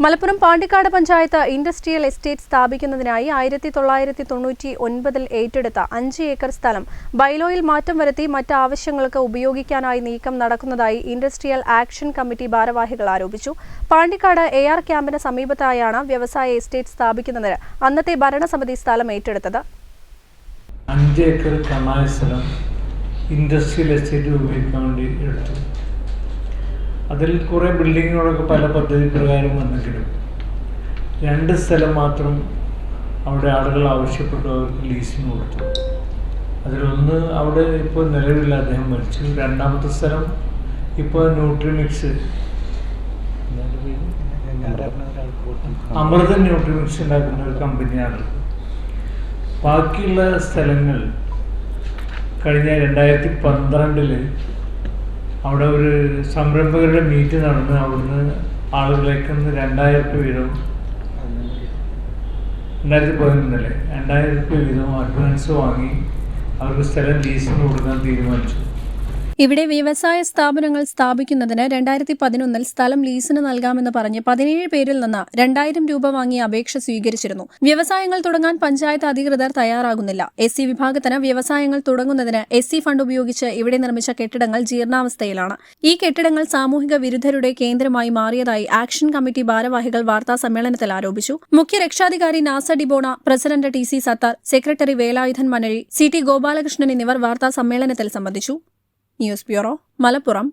Malappuram Pandikkad panchayat industrial estate സ്ഥാപിക്കുന്നതിനായി 1999 ഏറ്റെടുത്ത 5 acre സ്ഥലം ബൈലോയിൽ മാറ്റം വരുത്തി മറ്റ് ആവശ്യങ്ങൾക്ക് ഉപയോഗിക്കാനായി നീക്കം നടക്കുന്നതായി ഇൻഡസ്ട്രിയൽ ആക്ഷൻ കമ്മിറ്റി ഭാരവാഹികൾ ആരോപിച്ചു. പാണ്ടിക്കാട് AR ക്യാമ്പിന് സമീപത്തായാണ് വ്യവസായ എസ്റ്റേറ്റ് സ്ഥാപിക്കുന്നതിന് അന്നത്തെ ഭരണസമിതി സ്ഥലം ഏറ്റെടുത്തത്. 5 ഏക്കർ കമായ സ്ഥലം ഇൻഡസ്ട്രിയൽ എസ്റ്റേറ്റ് ഉപയോഗിക്കാൻ വേണ്ടി എടുത്തു. അതിൽ കുറേ ബിൽഡിങ്ങുകളൊക്കെ പല പദ്ധതി പ്രകാരം വന്നെങ്കിലും 2 സ്ഥലം മാത്രം അവിടെ ആളുകൾ ആവശ്യപ്പെട്ടു അവർക്ക് ലീസിന് കൊടുത്തു. അതിലൊന്ന് അവിടെ ഇപ്പോൾ നിലവില്ല, അദ്ദേഹം മരിച്ചു. രണ്ടാമത്തെ സ്ഥലം ഇപ്പോൾ ന്യൂട്രിമിക്സ് അമൃതൻ ന്യൂട്രിമിക്സ് ഉണ്ടാക്കുന്ന ഒരു കമ്പനിയാണ്. ബാക്കിയുള്ള സ്ഥലങ്ങൾ കഴിഞ്ഞ 2012 അവിടെ ഒരു സംരംഭകരുടെ മീറ്റ് നടന്ന് അവിടുന്ന് ആളുകളേക്ക് 2000 രൂപ വീതം 2011 വീതം അഡ്വാൻസ് വാങ്ങി അവർക്ക് സ്ഥലം ലീസിന് കൊടുക്കാൻ തീരുമാനിച്ചു. ഇവിടെ വ്യവസായ സ്ഥാപനങ്ങൾ സ്ഥാപിക്കുന്നതിന് 2011 സ്ഥലം ലീസിന് നൽകാമെന്ന് പറഞ്ഞ് 17 പേരിൽ നിന്ന് 2000 രൂപ വാങ്ങിയ അപേക്ഷ സ്വീകരിച്ചിരുന്നു. വ്യവസായങ്ങൾ തുടങ്ങാൻ പഞ്ചായത്ത് അധികൃതർ തയ്യാറാകുന്നില്ല. SC വിഭാഗത്തിന് വ്യവസായങ്ങൾ തുടങ്ങുന്നതിന് SC ഫണ്ട് ഉപയോഗിച്ച് ഇവിടെ നിർമ്മിച്ച കെട്ടിടങ്ങൾ ജീർണാവസ്ഥയിലാണ്. ഈ കെട്ടിടങ്ങൾ സാമൂഹിക വിരുദ്ധരുടെ കേന്ദ്രമായി മാറിയതായി ആക്ഷൻ കമ്മിറ്റി ഭാരവാഹികൾ വാർത്താ സമ്മേളനത്തിൽ ആരോപിച്ചു. മുഖ്യ രക്ഷാധികാരി നാസ ഡിബോണ, president TC Sattar, secretary Velayudhan മണഴി, CT ഗോപാലകൃഷ്ണൻ എന്നിവർ വാർത്താ സമ്മേളനത്തിൽ സംബന്ധിച്ചു. News bureau, Malappuram.